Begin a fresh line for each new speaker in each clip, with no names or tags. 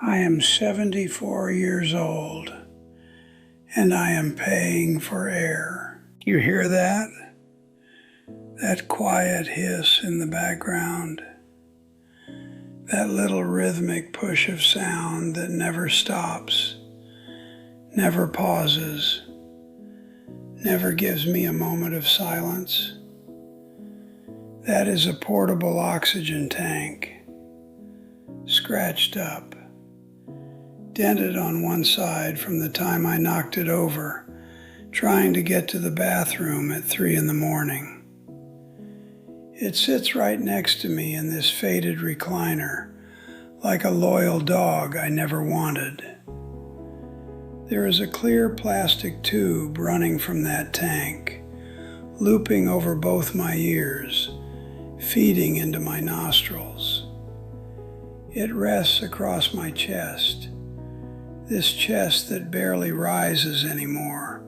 I am 74 years old, and I am paying for air. You hear that? That quiet hiss in the background. That little rhythmic push of sound that never stops, never pauses, never gives me a moment of silence. That is a portable oxygen tank, scratched up, dented on one side from the time I knocked it over, trying to get to the bathroom at 3 a.m. It sits right next to me in this faded recliner, like a loyal dog I never wanted. There is a clear plastic tube running from that tank, looping over both my ears, feeding into my nostrils. It rests across my chest, this chest that barely rises anymore,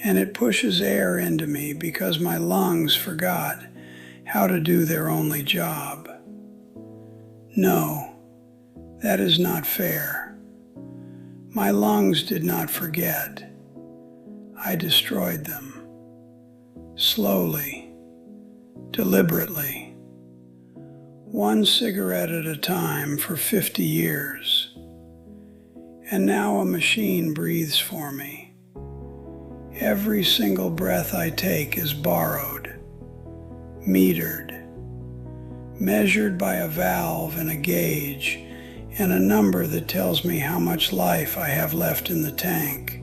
and it pushes air into me because my lungs forgot how to do their only job. No, that is not fair. My lungs did not forget. I destroyed them, slowly, deliberately, one cigarette at a time for 50 years. And now a machine breathes for me. Every single breath I take is borrowed, metered, measured by a valve and a gauge and a number that tells me how much life I have left in the tank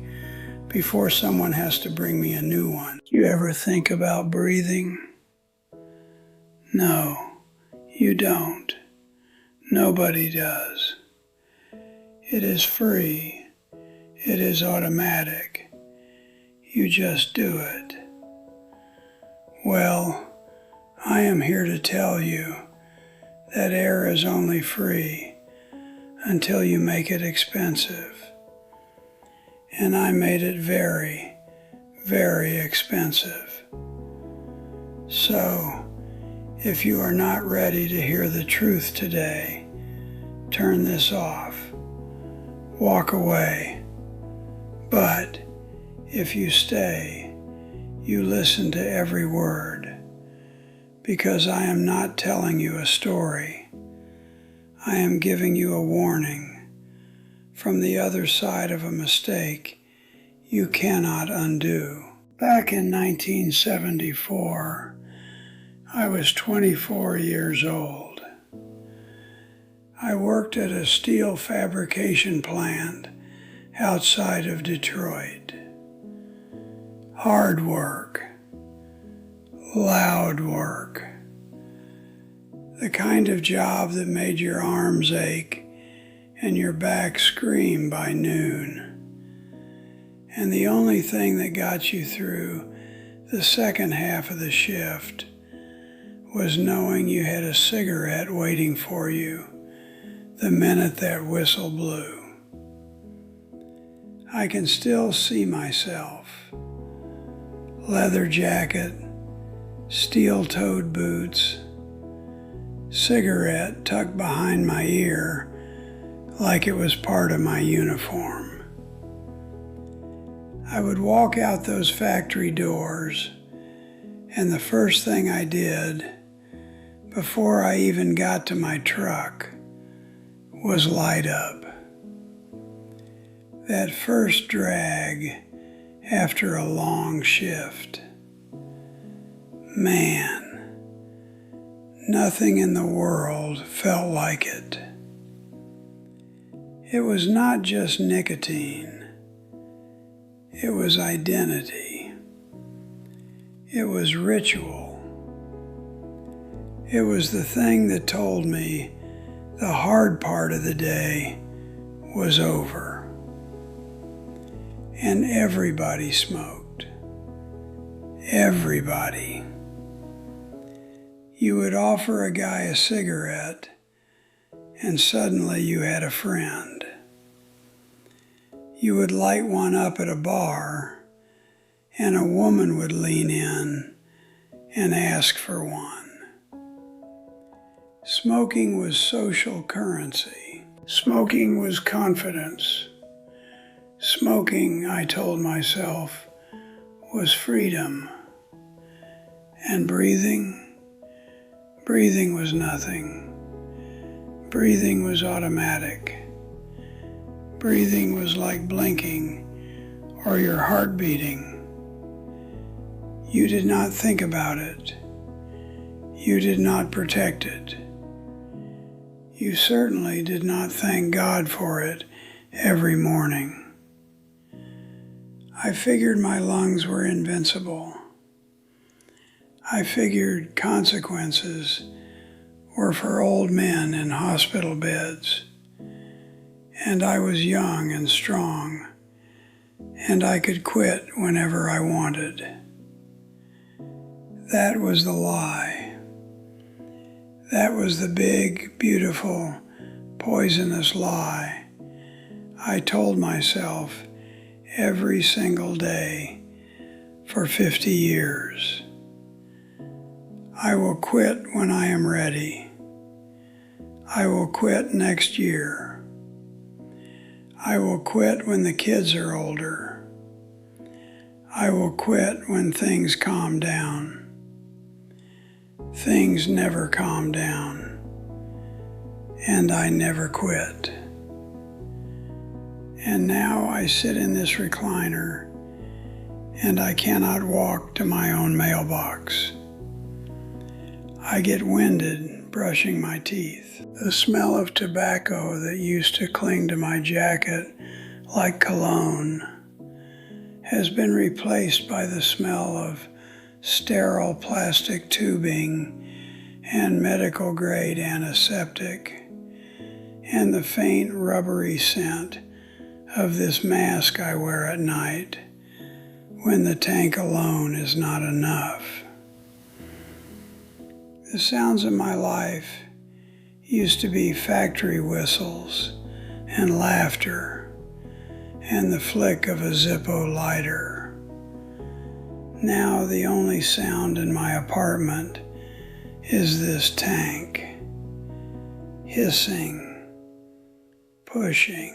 before someone has to bring me a new one. You ever think about breathing? No, you don't. Nobody does. It is free. It is automatic. You just do it. Well, I am here to tell you that air is only free until you make it expensive. And I made it very, very expensive. So, if you are not ready to hear the truth today, turn this off. Walk away. But if you stay, you listen to every word, because I am not telling you a story. I am giving you a warning from the other side of a mistake you cannot undo. Back in 1974, I was 24 years old. I worked at a steel fabrication plant outside of Detroit. Hard work, loud work, the kind of job that made your arms ache and your back scream by noon. And the only thing that got you through the second half of the shift was knowing you had a cigarette waiting for you the minute that whistle blew. I can still see myself. Leather jacket, steel-toed boots, cigarette tucked behind my ear like it was part of my uniform. I would walk out those factory doors, and the first thing I did, before I even got to my truck, was light up. That first drag after a long shift. Man, nothing in the world felt like it. It was not just nicotine. It was identity. It was ritual. It was the thing that told me the hard part of the day was over. And everybody smoked. Everybody. You would offer a guy a cigarette, and suddenly you had a friend. You would light one up at a bar, and a woman would lean in and ask for one. Smoking was social currency. Smoking was confidence. Smoking, I told myself, was freedom. And breathing was nothing. Breathing was automatic. Breathing was like blinking or your heart beating. You did not think about it. You did not protect it. You certainly did not thank God for it every morning. I figured my lungs were invincible. I figured consequences were for old men in hospital beds. And I was young and strong, and I could quit whenever I wanted. That was the lie. That was the big, beautiful, poisonous lie I told myself every single day for 50 years. I will quit when I am ready. I will quit next year. I will quit when the kids are older. I will quit when things calm down. Things never calm down, and I never quit. And now I sit in this recliner, and I cannot walk to my own mailbox. I get winded brushing my teeth. The smell of tobacco that used to cling to my jacket like cologne has been replaced by the smell of sterile plastic tubing and medical grade antiseptic, and the faint rubbery scent of this mask I wear at night when the tank alone is not enough. The sounds of my life used to be factory whistles and laughter and the flick of a Zippo lighter. Now the only sound in my apartment is this tank, hissing, pushing,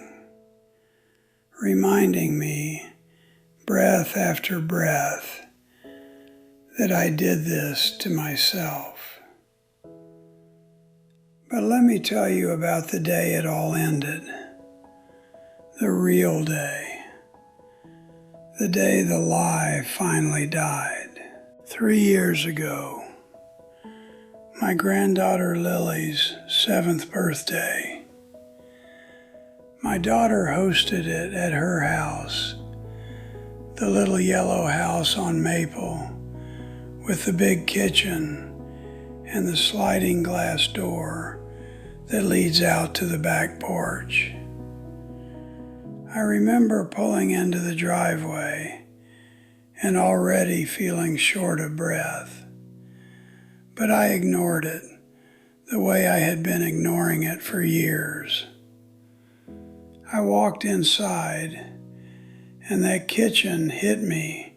reminding me, breath after breath, that I did this to myself. But let me tell you about the day it all ended, the real day. The day the lie finally died. 3 years ago, my granddaughter Lily's 7th birthday. My daughter hosted it at her house, the little yellow house on Maple, with the big kitchen and the sliding glass door that leads out to the back porch. I remember pulling into the driveway and already feeling short of breath, but I ignored it the way I had been ignoring it for years. I walked inside, and that kitchen hit me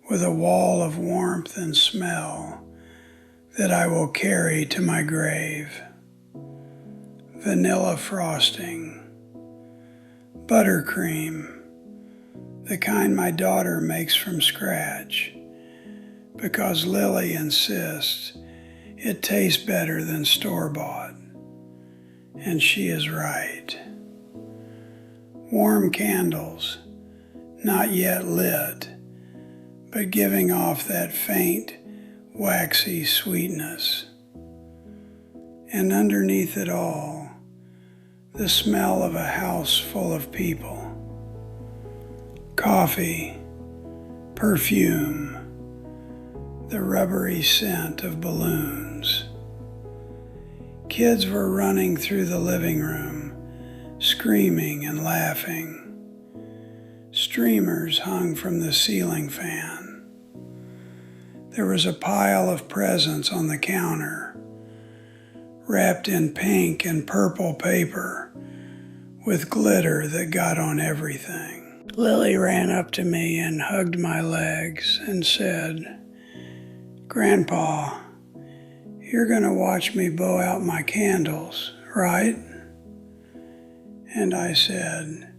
with a wall of warmth and smell that I will carry to my grave. Vanilla frosting, buttercream, the kind my daughter makes from scratch, because Lily insists it tastes better than store-bought, and she is right. Warm candles, not yet lit, but giving off that faint, waxy sweetness. And underneath it all, the smell of a house full of people. Coffee, perfume, the rubbery scent of balloons. Kids were running through the living room, screaming and laughing. Streamers hung from the ceiling fan. There was a pile of presents on the counter, wrapped in pink and purple paper with glitter that got on everything. Lily ran up to me and hugged my legs and said, "Grandpa, you're going to watch me blow out my candles, right?" And I said,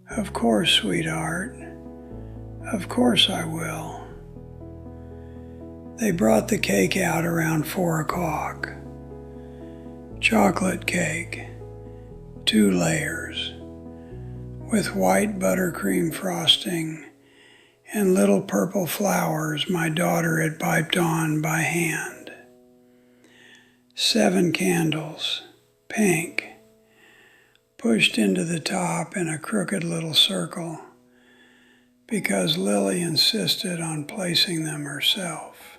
"Of course, sweetheart. Of course I will." They brought the cake out around 4 o'clock. Chocolate cake, 2 layers, with white buttercream frosting and little purple flowers my daughter had piped on by hand. 7 candles, pink, pushed into the top in a crooked little circle because Lily insisted on placing them herself.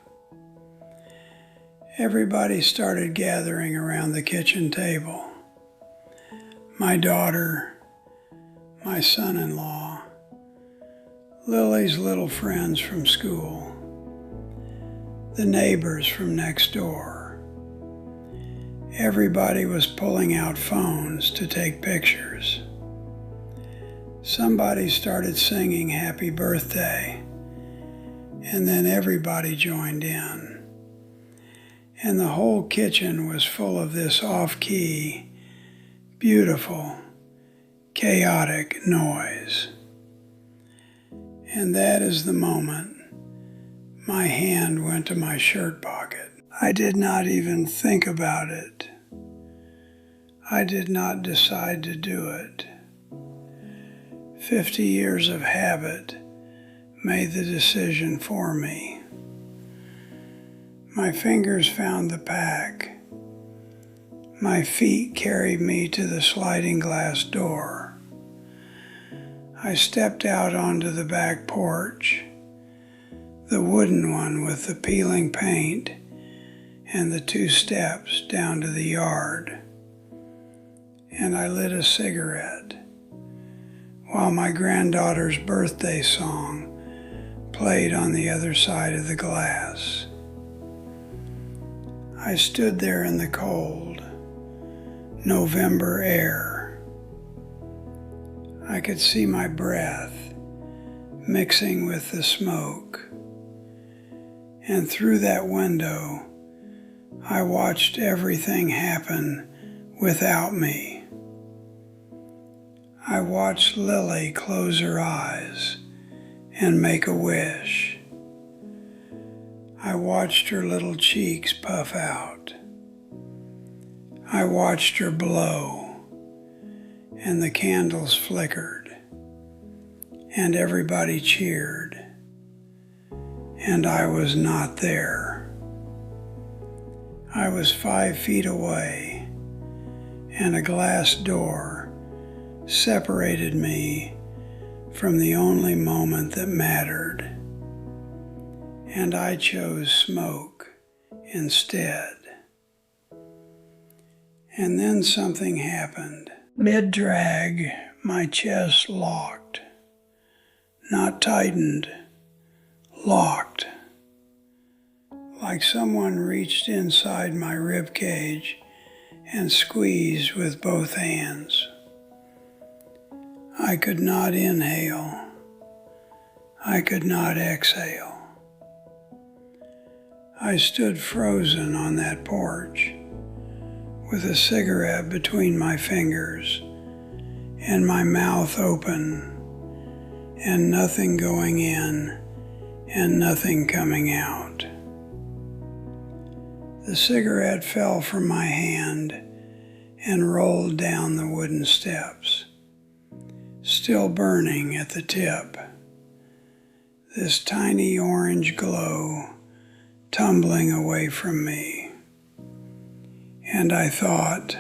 Everybody started gathering around the kitchen table. My daughter, my son-in-law, Lily's little friends from school, the neighbors from next door. Everybody was pulling out phones to take pictures. Somebody started singing happy birthday, and then everybody joined in. And the whole kitchen was full of this off-key, beautiful, chaotic noise. And that is the moment my hand went to my shirt pocket. I did not even think about it. I did not decide to do it. 50 years of habit made the decision for me. My fingers found the pack. My feet carried me to the sliding glass door. I stepped out onto the back porch, the wooden one with the peeling paint and the 2 steps down to the yard, and I lit a cigarette while my granddaughter's birthday song played on the other side of the glass. I stood there in the cold, November air. I could see my breath mixing with the smoke, and through that window, I watched everything happen without me. I watched Lily close her eyes and make a wish. I watched her little cheeks puff out. I watched her blow, and the candles flickered, and everybody cheered, and I was not there. I was 5 feet away, and a glass door separated me from the only moment that mattered. And I chose smoke instead. And then something happened. Mid-drag, my chest locked. Not tightened, locked. Like someone reached inside my rib cage and squeezed with both hands. I could not inhale. I could not exhale. I stood frozen on that porch with a cigarette between my fingers and my mouth open and nothing going in and nothing coming out. The cigarette fell from my hand and rolled down the wooden steps, still burning at the tip. This tiny orange glow tumbling away from me. And I thought,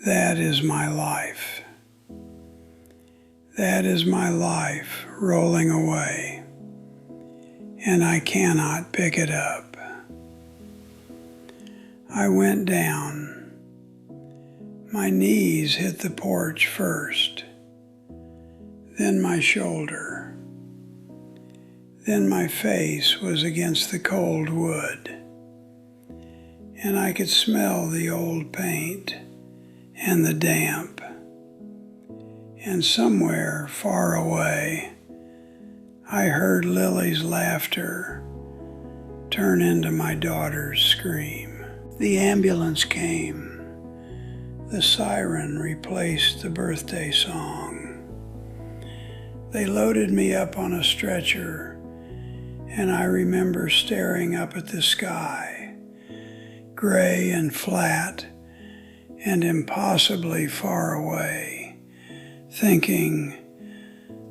that is my life. That is my life rolling away, and I cannot pick it up. I went down. My knees hit the porch first, then my shoulder. Then my face was against the cold wood, and I could smell the old paint and the damp. And somewhere far away, I heard Lily's laughter turn into my daughter's scream. The ambulance came. The siren replaced the birthday song. They loaded me up on a stretcher, and I remember staring up at the sky, gray and flat and impossibly far away, thinking,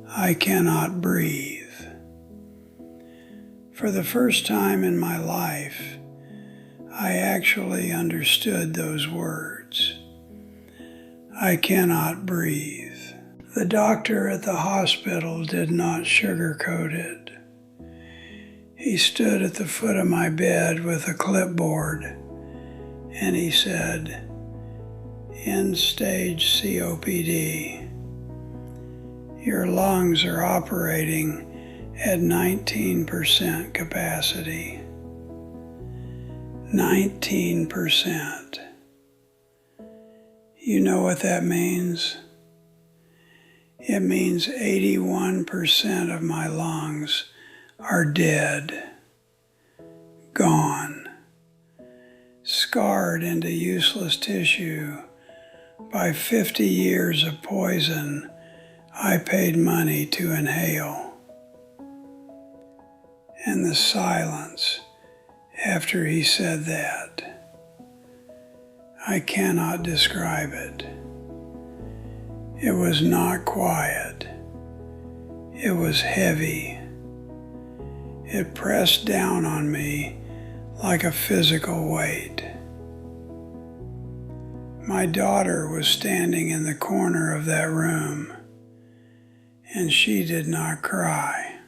I cannot breathe. For the first time in my life, I actually understood those words. I cannot breathe. The doctor at the hospital did not sugarcoat it. He stood at the foot of my bed with a clipboard, and he said, End-stage COPD. Your lungs are operating at 19% capacity. 19%. You know what that means? It means 81% of my lungs are dead, gone, scarred into useless tissue by 50 years of poison I paid money to inhale. And the silence after he said that, I cannot describe it. It was not quiet. It was heavy. It pressed down on me like a physical weight. My daughter was standing in the corner of that room, and she did not cry.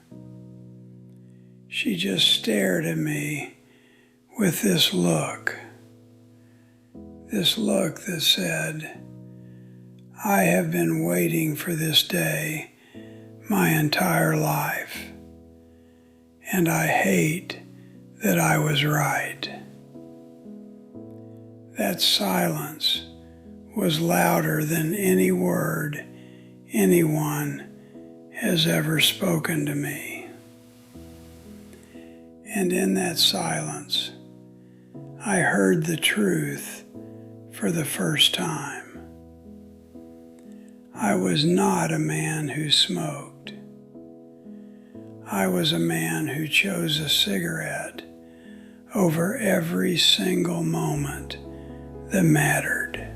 She just stared at me with this look that said, I have been waiting for this day my entire life, and I hate that I was right. That silence was louder than any word anyone has ever spoken to me. And in that silence, I heard the truth for the first time. I was not a man who smoked. I was a man who chose a cigarette over every single moment that mattered.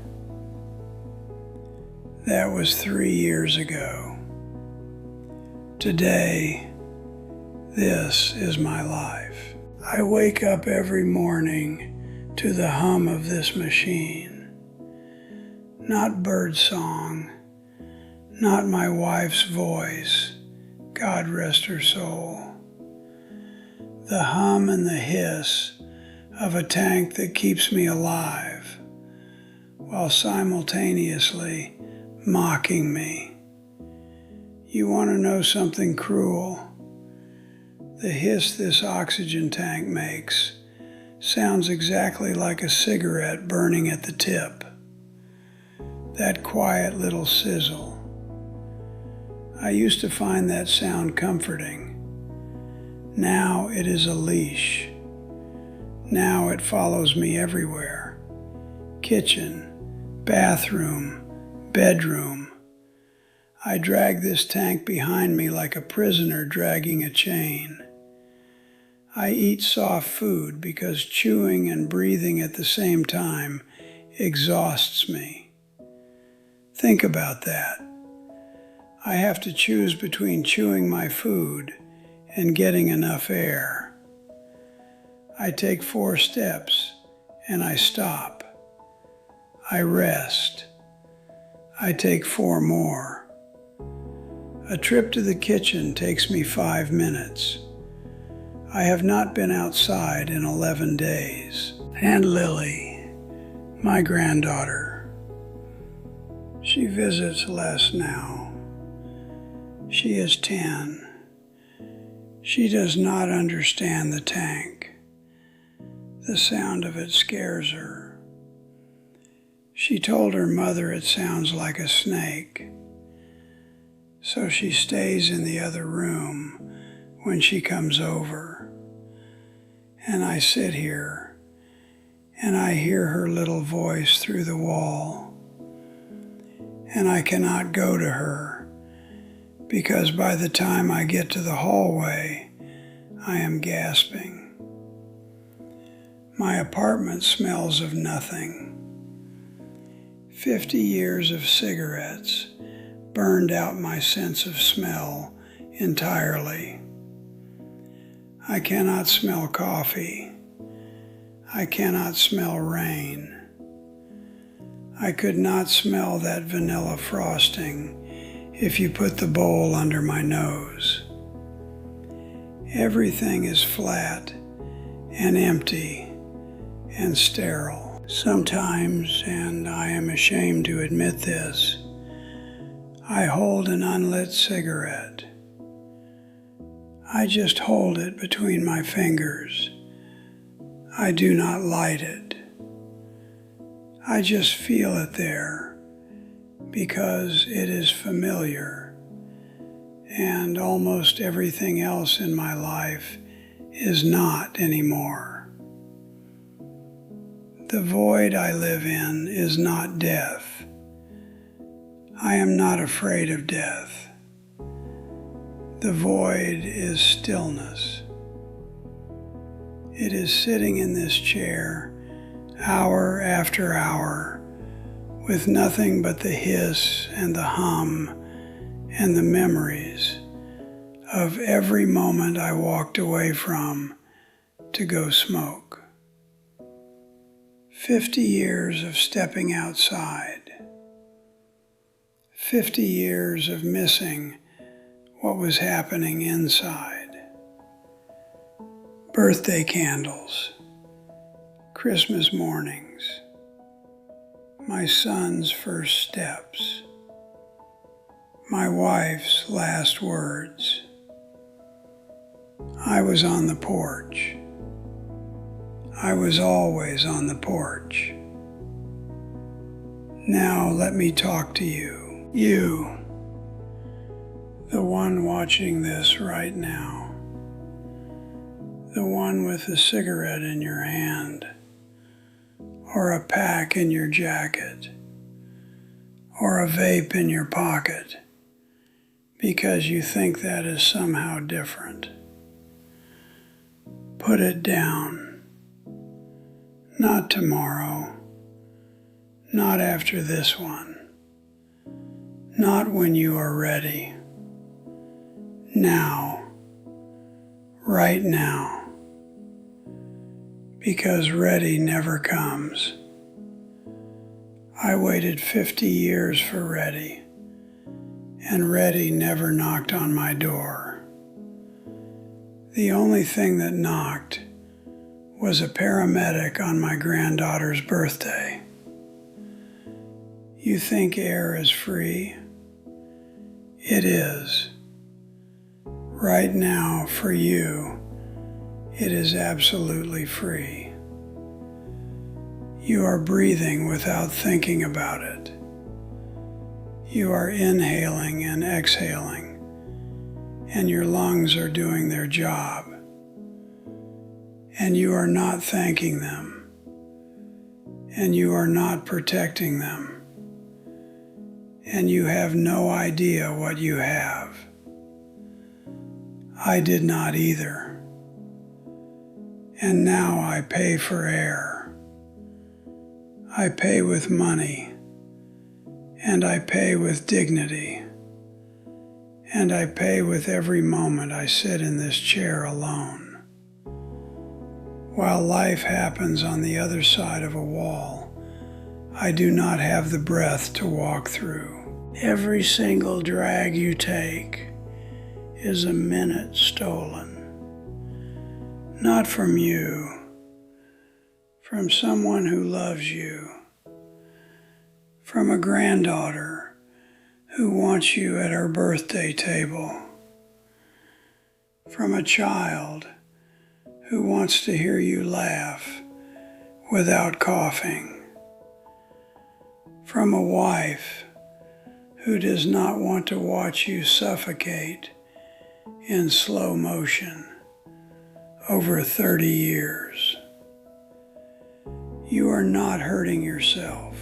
That was 3 years ago. Today, this is my life. I wake up every morning to the hum of this machine. Not birdsong, not my wife's voice, God rest her soul. The hum and the hiss of a tank that keeps me alive, while simultaneously mocking me. You want to know something cruel? The hiss this oxygen tank makes sounds exactly like a cigarette burning at the tip. That quiet little sizzle. I used to find that sound comforting. Now it is a leash. Now it follows me everywhere. Kitchen, bathroom, bedroom. I drag this tank behind me like a prisoner dragging a chain. I eat soft food because chewing and breathing at the same time exhausts me. Think about that. I have to choose between chewing my food and getting enough air. I take 4 steps and I stop. I rest. I take 4 more. A trip to the kitchen takes me 5 minutes. I have not been outside in 11 days. And Lily, my granddaughter, she visits less now. She is 10. She does not understand the tank. The sound of it scares her. She told her mother it sounds like a snake. So she stays in the other room when she comes over. And I sit here and I hear her little voice through the wall. and I cannot go to her because by the time I get to the hallway, I am gasping. My apartment smells of nothing. 50 years of cigarettes burned out my sense of smell entirely. I cannot smell coffee. I cannot smell rain. I could not smell that vanilla frosting if you put the bowl under my nose. Everything is flat and empty and sterile. Sometimes, and I am ashamed to admit this, I hold an unlit cigarette. I just hold it between my fingers. I do not light it. I just feel it there because it is familiar, and almost everything else in my life is not anymore. The void I live in is not death. I am not afraid of death. The void is stillness. It is sitting in this chair hour after hour with nothing but the hiss and the hum and the memories of every moment I walked away from to go smoke. 50 years of stepping outside. 50 years of missing what was happening inside. Birthday candles, Christmas mornings, my son's first steps, my wife's last words. I was on the porch. I was always on the porch. Now let me talk to you. You, the one watching this right now. The one with a cigarette in your hand, or a pack in your jacket, or a vape in your pocket, because you think that is somehow different. Put it down. Not tomorrow, not after this one, not when you are ready. Now, right now, because ready never comes. I waited 50 years for ready, and ready never knocked on my door. The only thing that knocked was a paramedic on my granddaughter's birthday. You think air is free? It is. Right now, for you, it is absolutely free. You are breathing without thinking about it. You are inhaling and exhaling, and your lungs are doing their job. And you are not thanking them, and you are not protecting them, and you have no idea what you have. I did not either. And now I pay for air. I pay with money, and I pay with dignity, and I pay with every moment I sit in this chair alone. While life happens on the other side of a wall, I do not have the breath to walk through. Every single drag you take is a minute stolen. Not from you, from someone who loves you, from a granddaughter who wants you at her birthday table, from a child who wants to hear you laugh without coughing, from a wife who does not want to watch you suffocate in slow motion over 30 years. You are not hurting yourself.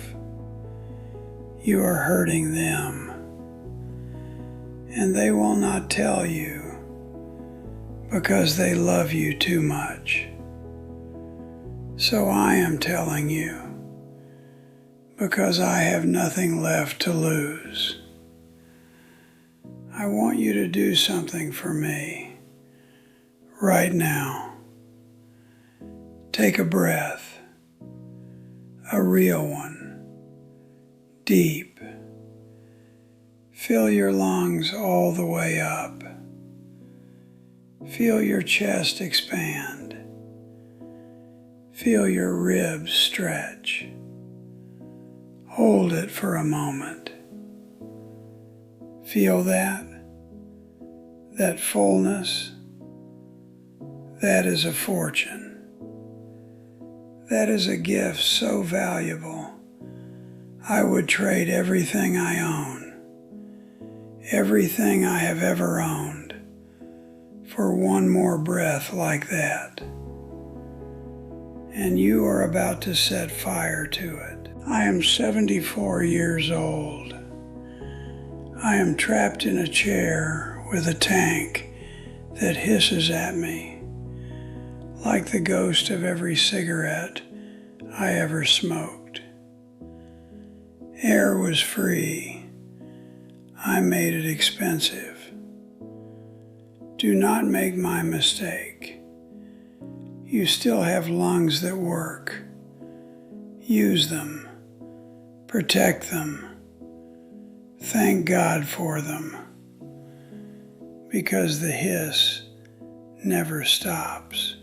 you are hurting them, and they will not tell you because they love you too much. So I am telling you because I have nothing left to lose. I want you to do something for me right now. Take a breath, a real one, deep. Fill your lungs all the way up. Feel your chest expand. Feel your ribs stretch. Hold it for a moment. Feel that fullness. That is a fortune. That is a gift so valuable, I would trade everything I own, everything I have ever owned, for one more breath like that. And you are about to set fire to it. I am 74 years old. I am trapped in a chair with a tank that hisses at me like the ghost of every cigarette I ever smoked. Air was free. I made it expensive. Do not make my mistake. You still have lungs that work. Use them. Protect them. Thank God for them, because the hiss never stops.